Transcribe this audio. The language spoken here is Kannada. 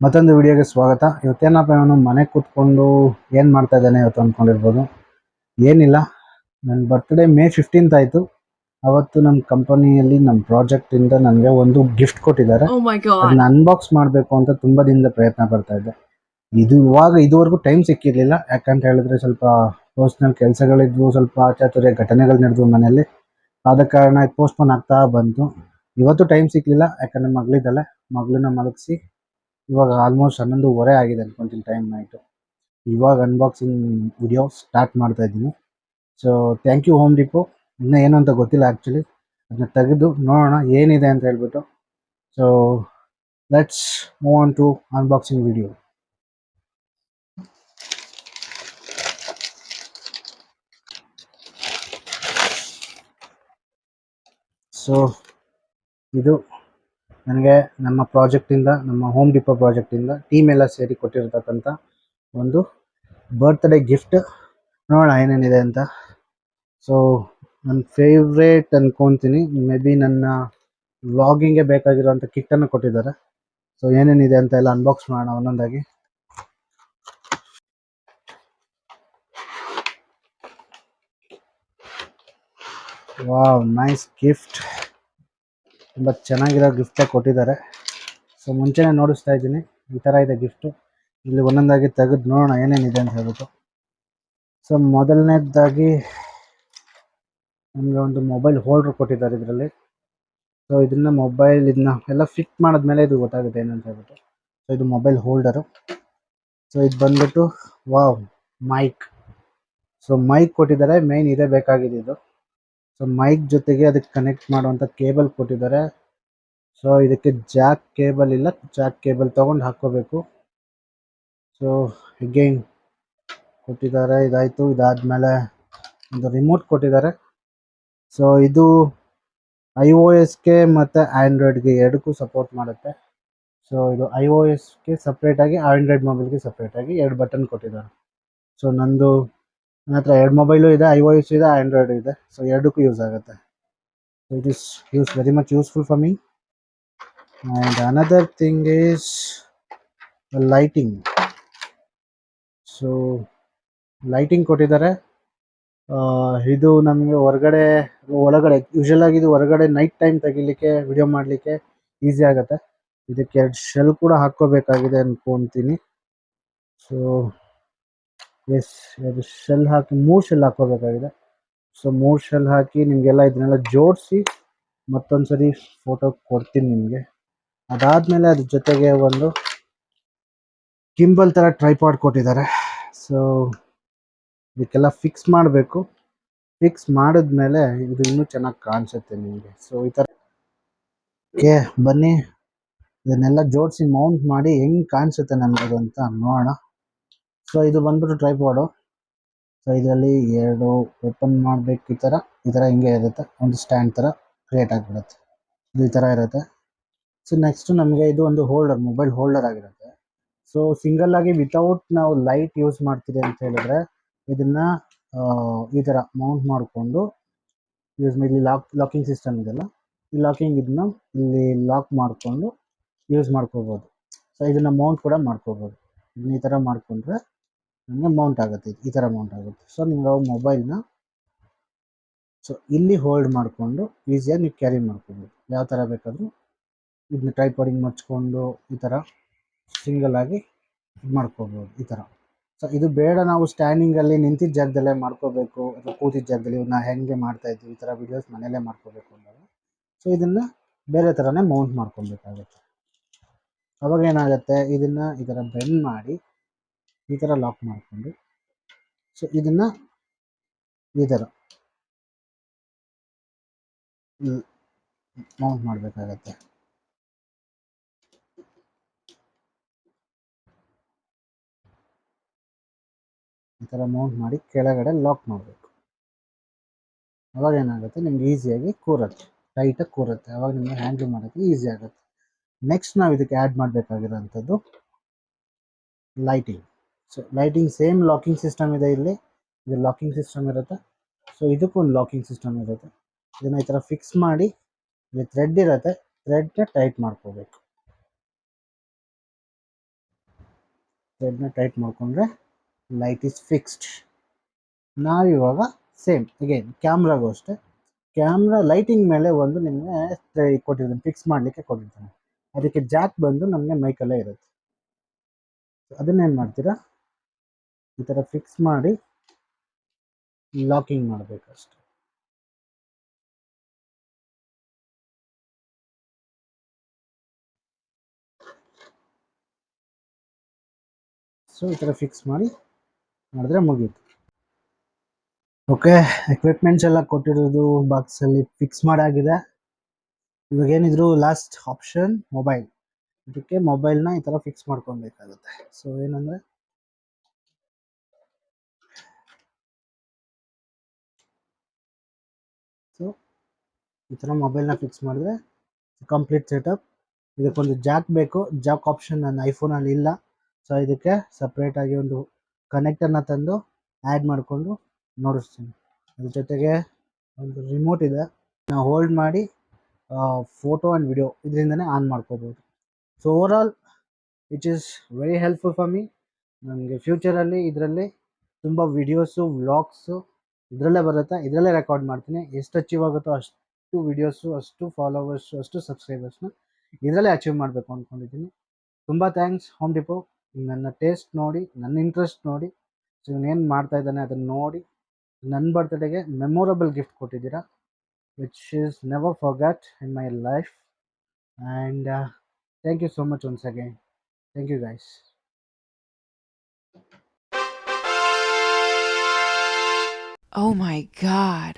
ಮತ್ತೊಂದು ವಿಡಿಯೋಗೆ ಸ್ವಾಗತ. ಇವತ್ತೇನಪ್ಪ ಇವನು ಮನೆ ಕೂತ್ಕೊಂಡು ಏನು ಮಾಡ್ತಾ ಇದ್ದಾನೆ ಇವತ್ತು ಅಂದ್ಕೊಂಡಿರ್ಬೋದು. ಏನಿಲ್ಲ, ನನ್ನ ಬರ್ತ್ಡೇ ಮೇ 15 ಆಯಿತು. ಅವತ್ತು ನಮ್ಮ ಕಂಪನಿಯಲ್ಲಿ ನಮ್ಮ ಪ್ರಾಜೆಕ್ಟಿಂದ ನನಗೆ ಒಂದು ಗಿಫ್ಟ್ ಕೊಟ್ಟಿದ್ದಾರೆ. ಅದನ್ನ ಅನ್ಬಾಕ್ಸ್ ಮಾಡಬೇಕು ಅಂತ ತುಂಬ ದಿನದ ಪ್ರಯತ್ನ ಪಡ್ತಾ ಇದ್ದೆ. ಇದುವರೆಗೂ ಟೈಮ್ ಸಿಕ್ಕಿರಲಿಲ್ಲ. ಯಾಕಂತ ಹೇಳಿದ್ರೆ ಸ್ವಲ್ಪ ಪರ್ಸ್ನಲ್ ಕೆಲಸಗಳಿದ್ವು, ಸ್ವಲ್ಪ ಅಚಾತುರ್ಯ ಘಟನೆಗಳು ನಡೆದ್ವು ಮನೆಯಲ್ಲಿ. ಆದ ಕಾರಣ ಪೋಸ್ಟ್ಪೋನ್ ಆಗ್ತಾ ಬಂತು. ಇವತ್ತು ಟೈಮ್ ಸಿಕ್ಕಲಿಲ್ಲ, ಯಾಕಂದರೆ ಮಗಳನ್ನ ಮಲಗಿಸಿ ಇವಾಗ ಆಲ್ಮೋಸ್ಟ್ 11:30 ಆಗಿದೆ ಅನ್ಕೊಂತೀನಿ ಟೈಮ್ ನೈಟು. ಇವಾಗ ಅನ್ಬಾಕ್ಸಿಂಗ್ ವಿಡಿಯೋ ಸ್ಟಾರ್ಟ್ ಮಾಡ್ತಾ ಇದ್ದೀನಿ. So thank you Home Depot. ಇನ್ನೂ ಏನು ಅಂತ ಗೊತ್ತಿಲ್ಲ ಆ್ಯಕ್ಚುಲಿ, ಅದನ್ನ ತೆಗೆದು ನೋಡೋಣ ಏನಿದೆ ಅಂತ ಹೇಳ್ಬಿಟ್ಟು. So let's move on to unboxing video. So ಇದು ನನಗೆ ನಮ್ಮ ಪ್ರಾಜೆಕ್ಟಿಂದ, ನಮ್ಮ ಹೋಮ್ ಡಿಪೋ ಪ್ರಾಜೆಕ್ಟಿಂದ ಟೀಮ್ ಎಲ್ಲ ಸೇರಿ ಕೊಟ್ಟಿರ್ತಕ್ಕಂಥ ಒಂದು ಬರ್ತ್ಡೇ ಗಿಫ್ಟ್. ನೋಡೋಣ ಏನೇನಿದೆ ಅಂತ. ಸೊ ನನ್ನ ಫೇವ್ರೇಟ್ ಅನ್ಕೊತೀನಿ, ಮೇ ಬಿ ನನ್ನ ವ್ಲಾಗಿಂಗ್ಗೆ ಬೇಕಾಗಿರೋಂಥ ಕಿಟ್ಟನ್ನು ಕೊಟ್ಟಿದ್ದಾರೆ. ಸೊ ಏನೇನಿದೆ ಅಂತ ಎಲ್ಲ ಅನ್ಬಾಕ್ಸ್ ಮಾಡೋಣ ಒಂದೊಂದಾಗಿ. Wow, nice gift. ತುಂಬ ಚೆನ್ನಾಗಿರೋ ಗಿಫ್ಟೇ ಕೊಟ್ಟಿದ್ದಾರೆ. ಸೊ ಮುಂಚೆನೇ ನೋಡಿಸ್ತಾ ಇದ್ದೀನಿ, ಈ ಥರ ಇದೆ ಗಿಫ್ಟು. ಇಲ್ಲಿ ಒಂದೊಂದಾಗಿ ತೆಗೆದು ನೋಡೋಣ ಏನೇನಿದೆ ಅಂತ ಹೇಳ್ಬಿಟ್ಟು. ಸೊ ಮೊದಲನೇದಾಗಿ ನಮಗೆ ಒಂದು ಮೊಬೈಲ್ ಹೋಲ್ಡ್ರ್ ಕೊಟ್ಟಿದ್ದಾರೆ ಇದರಲ್ಲಿ. ಸೊ ಇದನ್ನ ಎಲ್ಲ ಫಿಟ್ ಮಾಡಿದ್ಮೇಲೆ ಇದು ಗೊತ್ತಾಗುತ್ತೆ ಏನಂತ ಹೇಳ್ಬಿಟ್ಟು. ಸೊ ಇದು ಮೊಬೈಲ್ ಹೋಲ್ಡರು. ಸೊ ಇದು ಬಂದ್ಬಿಟ್ಟು ವಾವ್, ಮೈಕ್. ಸೊ ಮೈಕ್ ಕೊಟ್ಟಿದ್ದಾರೆ, ಮೇಯ್ನ್ ಇದೇ ಬೇಕಾಗಿದ್ದು. ಸೊ ಮೈಕ್ ಜೊತೆಗೆ ಅದಕ್ಕೆ ಕನೆಕ್ಟ್ ಮಾಡುವಂಥ ಕೇಬಲ್ ಕೊಟ್ಟಿದ್ದಾರೆ. ಸೊ ಇದಕ್ಕೆ ಜಾಕ್ ಕೇಬಲ್ ಇಲ್ಲ, ಜಾಕ್ ಕೇಬಲ್ ತೊಗೊಂಡು ಹಾಕ್ಕೋಬೇಕು. ಸೊ ಅಗೈನ್ ಕೊಟ್ಟಿದ್ದಾರೆ, ಇದಾಯಿತು. ಇದಾದಮೇಲೆ ಒಂದು ರಿಮೋಟ್ ಕೊಟ್ಟಿದ್ದಾರೆ. ಸೊ ಇದು iOSಗೆ ಮತ್ತು ಆ್ಯಂಡ್ರಾಯ್ಡ್ಗೆ ಎರಡಕ್ಕೂ ಸಪೋರ್ಟ್ ಮಾಡುತ್ತೆ. ಸೊ ಇದು iOSಗೆ ಸಪ್ರೇಟಾಗಿ, ಆ್ಯಂಡ್ರಾಯ್ಡ್ ಮೊಬೈಲ್ಗೆ ಸಪ್ರೇಟಾಗಿ 2 ಬಟನ್ ಕೊಟ್ಟಿದ್ದಾರೆ. ಸೊ ನನ್ನ ಹತ್ರ 2 ಮೊಬೈಲು ಇದೆ, iOS ಇದೆ, ಆ್ಯಂಡ್ರಾಯ್ಡು ಇದೆ. ಸೊ ಎರಡಕ್ಕೂ ಯೂಸ್ ಆಗುತ್ತೆ. So it is very much useful for me. And another thing is lighting. So lighting ಕೊಟ್ಟಿದ್ದಾರೆ. ಇದು ನಮಗೆ ಒಳಗಡೆ ಯೂಶಲಾಗಿ ಇದು ಹೊರಗಡೆ ನೈಟ್ ಟೈಮ್ ತೆಗಿಲಿಕ್ಕೆ, ವಿಡಿಯೋ ಮಾಡಲಿಕ್ಕೆ ಈಸಿ ಆಗುತ್ತೆ. ಇದಕ್ಕೆ 2 ಶೆಲ್ ಕೂಡ ಹಾಕ್ಕೋಬೇಕಾಗಿದೆ ಅನ್ಕೊತೀನಿ. ಸೊ ಎಸ್, 2 ಶೆಲ್ ಹಾಕಿ 3 ಶೆಲ್ ಹಾಕ್ಕೋಬೇಕಾಗಿದೆ. ಸೊ 3 ಶೆಲ್ ಹಾಕಿ ನಿಮಗೆಲ್ಲ ಇದನ್ನೆಲ್ಲ ಜೋಡಿಸಿ ಮತ್ತೊಂದು ಸರಿ ಫೋಟೋ ಕೊಡ್ತೀನಿ ನಿಮಗೆ. ಅದಾದಮೇಲೆ ಅದ್ರ ಜೊತೆಗೆ ಒಂದು ಗಿಂಬಲ್ ಥರ ಟ್ರೈಪಾಡ್ ಕೊಟ್ಟಿದ್ದಾರೆ. ಸೊ ಇದಕ್ಕೆಲ್ಲ ಫಿಕ್ಸ್ ಮಾಡಬೇಕು. ಫಿಕ್ಸ್ ಮಾಡಿದ್ಮೇಲೆ ಇದು ಇನ್ನೂ ಚೆನ್ನಾಗಿ ಕಾಣಿಸುತ್ತೆ ನಿಮಗೆ. ಸೊ ಈ ಥರ ಬನ್ನಿ ಇದನ್ನೆಲ್ಲ ಜೋಡಿಸಿ ಮೌಂಟ್ ಮಾಡಿ ಹೆಂಗೆ ಕಾಣಿಸುತ್ತೆ ನಮಗದು ಅಂತ ನೋಡೋಣ. ಸೊ ಇದು ಬಂದ್ಬಿಟ್ಟು ಟ್ರೈಪಾಡು. ಸೊ ಇದರಲ್ಲಿ 2 ಓಪನ್ ಮಾಡಬೇಕು. ಈ ಥರ ಹಿಂಗೆ ಇರುತ್ತೆ, ಒಂದು ಸ್ಟ್ಯಾಂಡ್ ಥರ ಕ್ರಿಯೇಟ್ ಆಗಿಬಿಡುತ್ತೆ. ಇದು ಈ ಥರ ಇರುತ್ತೆ. ಸೊ ನೆಕ್ಸ್ಟು ನಮಗೆ ಇದು ಒಂದು ಹೋಲ್ಡರ್, ಮೊಬೈಲ್ ಹೋಲ್ಡರ್ ಆಗಿರುತ್ತೆ. ಸೊ ಸಿಂಗಲ್ ಆಗಿ ವಿತೌಟ್ ನಾವು ಲೈಟ್ ಯೂಸ್ ಮಾಡ್ತೀರಿ ಅಂತ ಹೇಳಿದ್ರೆ ಇದನ್ನು ಈ ಥರ ಮೌಂಟ್ ಮಾಡಿಕೊಂಡು ಇಲ್ಲಿ ಲಾಕಿಂಗ್ ಸಿಸ್ಟಮ್ ಇದೆಲ್ಲ, ಈ ಲಾಕಿಂಗ್ ಇದನ್ನ ಇಲ್ಲಿ ಲಾಕ್ ಮಾಡಿಕೊಂಡು ಯೂಸ್ ಮಾಡ್ಕೋಬೋದು. ಸೊ ಇದನ್ನು ಮೌಂಟ್ ಕೂಡ ಮಾಡ್ಕೋಬೋದು. ಇದನ್ನ ಈ ಥರ ಮಾಡಿಕೊಂಡ್ರೆ ನಮಗೆ ಮೌಂಟ್ ಆಗುತ್ತೆ, ಈ ಥರ ಮೌಂಟ್ ಆಗುತ್ತೆ. ಸೊ ನೀವು ಮೊಬೈಲ್ನ ಸೊ ಇಲ್ಲಿ ಹೋಲ್ಡ್ ಮಾಡಿಕೊಂಡು ಈಸಿಯಾಗಿ ನೀವು ಕ್ಯಾರಿ ಮಾಡ್ಕೋಬೋದು. ಯಾವ ಥರ ಬೇಕಾದರೂ ಇದನ್ನ ಟ್ರೈಪಾಡಿಂಗ್ ಮಚ್ಕೊಂಡು ಈ ಥರ ಸಿಂಗಲ್ ಆಗಿ ಮಾಡ್ಕೋಬೋದು ಈ ಥರ. ಸೊ ಇದು ಬೇಡ, ನಾವು ಸ್ಟ್ಯಾಂಡಿಂಗಲ್ಲಿ ನಿಂತಿದ್ದ ಜಾಗದಲ್ಲೇ ಮಾಡ್ಕೋಬೇಕು ಅಥವಾ ಕೂತಿದ್ದ ಜಾಗದಲ್ಲಿ ಇವನ್ನ ಹೆಂಗೆ ಮಾಡ್ತಾಯಿದ್ವಿ ಈ ಥರ ವೀಡಿಯೋಸ್ ಮನೆಯಲ್ಲೇ ಮಾಡ್ಕೋಬೇಕು ಅಂದಾಗ ಸೊ ಇದನ್ನು ಬೇರೆ ಥರನೇ ಮೌಂಟ್ ಮಾಡ್ಕೊಬೇಕಾಗುತ್ತೆ. ಅವಾಗ ಏನಾಗುತ್ತೆ, ಇದನ್ನು ಈ ಥರ ಬೆಂಡ್ ಮಾಡಿ ಈ ಥರ ಲಾಕ್ ಮಾಡಿಕೊಂಡು ಸೊ ಇದನ್ನು ಈ ಥರ ಮೌಂಟ್ ಮಾಡಬೇಕಾಗತ್ತೆ. ಈ ಥರ ಮೌಂಟ್ ಮಾಡಿ ಕೆಳಗಡೆ ಲಾಕ್ ಮಾಡಬೇಕು. ಅವಾಗ ಏನಾಗುತ್ತೆ, ನಿಮ್ಗೆ ಈಸಿಯಾಗಿ ಕೂರುತ್ತೆ, ಟೈಟಾಗಿ ಕೂರುತ್ತೆ. ಅವಾಗ ನಿಮಗೆ ಹ್ಯಾಂಡಲ್ ಮಾಡೋಕ್ಕೆ ಈಸಿ ಆಗುತ್ತೆ. ನೆಕ್ಸ್ಟ್ ನಾವು ಇದಕ್ಕೆ ಆ್ಯಡ್ ಮಾಡಬೇಕಾಗಿರೋಂಥದ್ದು lighting. So lighting same locking system ಇದೆ, ಇಲ್ಲಿ ಇದು ಲಾಕಿಂಗ್ ಸಿಸ್ಟಮ್ ಇರುತ್ತೆ. ಸೊ ಇದಕ್ಕೂ ಒಂದು ಲಾಕಿಂಗ್ ಸಿಸ್ಟಮ್ ಇರುತ್ತೆ. ಇದನ್ನು ಈ ಥರ ಫಿಕ್ಸ್ ಮಾಡಿ ಇಲ್ಲಿ ಥ್ರೆಡ್ ಇರುತ್ತೆ, ಥ್ರೆಡ್ನ ಟೈಟ್ ಮಾಡ್ಕೋಬೇಕು. ಇದನ್ನ ಟೈಟ್ ಮಾಡ್ಕೊಂಡ್ರೆ ಲೈಟ್ ಈಸ್ ಫಿಕ್ಸ್ಡ್. ನಾವಿವಾಗ ಸೇಮ್ ಅಗೇನ್ ಕ್ಯಾಮ್ರಾಗೂ ಅಷ್ಟೇ, ಕ್ಯಾಮ್ರಾ ಲೈಟಿಂಗ್ ಮೇಲೆ ಒಂದು ನಿಮಗೆ ಕೊಟ್ಟಿರ್ತಾನೆ, ಫಿಕ್ಸ್ ಮಾಡಲಿಕ್ಕೆ ಕೊಟ್ಟಿರ್ತಾನೆ. ಅದಕ್ಕೆ ಜಾಕ್ ಬಂದು ನಮಗೆ ಮೈಕಲ್ಲೇ ಇರುತ್ತೆ. ಅದನ್ನೇನು ಮಾಡ್ತೀರಾ, ಈ ಥರ ಫಿಕ್ಸ್ ಮಾಡಿ ಲಾಕಿಂಗ್ ಮಾಡಬೇಕಷ್ಟೆ. ಸೊ ಈ ಥರ ಫಿಕ್ಸ್ ಮಾಡಿದ್ರೆ ಮುಗೀತು. ಓಕೆ, ಎಕ್ವಿಪ್ಮೆಂಟ್ಸ್ ಎಲ್ಲ ಕೊಟ್ಟಿರೋದು ಬಾಕ್ಸಲ್ಲಿ ಫಿಕ್ಸ್ ಮಾಡಾಗಿದೆ. ಇವಾಗ ಏನಿದ್ರು ಲಾಸ್ಟ್ ಆಪ್ಷನ್ ಮೊಬೈಲ್. ಇದಕ್ಕೆ ಮೊಬೈಲ್ನ ಈ ಥರ ಫಿಕ್ಸ್ ಮಾಡ್ಕೊಬೇಕಾಗುತ್ತೆ. ಸೊ ಏನಂದರೆ ಸೊ ಈ ಥರ ಮೊಬೈಲ್ನ ಫಿಕ್ಸ್ ಮಾಡಿದ್ರೆ ಕಂಪ್ಲೀಟ್ ಸೆಟಪ್. ಇದಕ್ಕೊಂದು ಜಾಕ್ ಬೇಕು, ಜಾಕ್ ಆಪ್ಷನ್ ನನ್ನ ಐಫೋನಲ್ಲಿ ಇಲ್ಲ. ಸೊ ಇದಕ್ಕೆ ಸಪ್ರೇಟಾಗಿ ಒಂದು ಕನೆಕ್ಟರ್ನ ತಂದು ಆ್ಯಡ್ ಮಾಡಿಕೊಂಡು ನೋಡಿಸ್ತೀನಿ. ಅದ್ರ ಜೊತೆಗೆ ಒಂದು ರಿಮೋಟ್ ಇದೆ, ನಾವು ಹೋಲ್ಡ್ ಮಾಡಿ ಫೋಟೋ ಆ್ಯಂಡ್ ವಿಡಿಯೋ ಇದರಿಂದನೇ ಆನ್ ಮಾಡ್ಕೋಬೋದು. So overall it is very helpful for me. ನನಗೆ ಫ್ಯೂಚರಲ್ಲಿ ಇದರಲ್ಲಿ ತುಂಬ ವೀಡಿಯೋಸು ವ್ಲಾಗ್ಸು ಇದರಲ್ಲೇ ಬರುತ್ತೆ, ಇದರಲ್ಲೇ ರೆಕಾರ್ಡ್ ಮಾಡ್ತೀನಿ. ಎಷ್ಟು ಅಚೀವ್ ಆಗುತ್ತೋ ಅಷ್ಟು ವೀಡಿಯೋಸು, ಅಷ್ಟು ಫಾಲೋವರ್ಸು, ಅಷ್ಟು ಸಬ್ಸ್ಕ್ರೈಬರ್ಸ್ನ ಇದರಲ್ಲೇ ಅಚೀವ್ ಮಾಡಬೇಕು ಅಂದ್ಕೊಂಡಿದ್ದೀನಿ. ತುಂಬ ಥ್ಯಾಂಕ್ಸ್ ಹೋಮ್ ಡಿಪೋ. ನನ್ನ ಟೇಸ್ಟ್ ನೋಡಿ, ನನ್ನ ಇಂಟ್ರೆಸ್ಟ್ ನೋಡಿ, ಸೊ ಇವನೇನು ಮಾಡ್ತಾಯಿದ್ದಾನೆ ಅದನ್ನು ನೋಡಿ ನನ್ನ ಬರ್ತ್ಡೇಗೆ ಮೆಮೊರಬಲ್ ಗಿಫ್ಟ್ ಕೊಟ್ಟಿದ್ದೀರಾ, which is never forget in my life. And thank you so much once again. Thank you guys. Oh my God.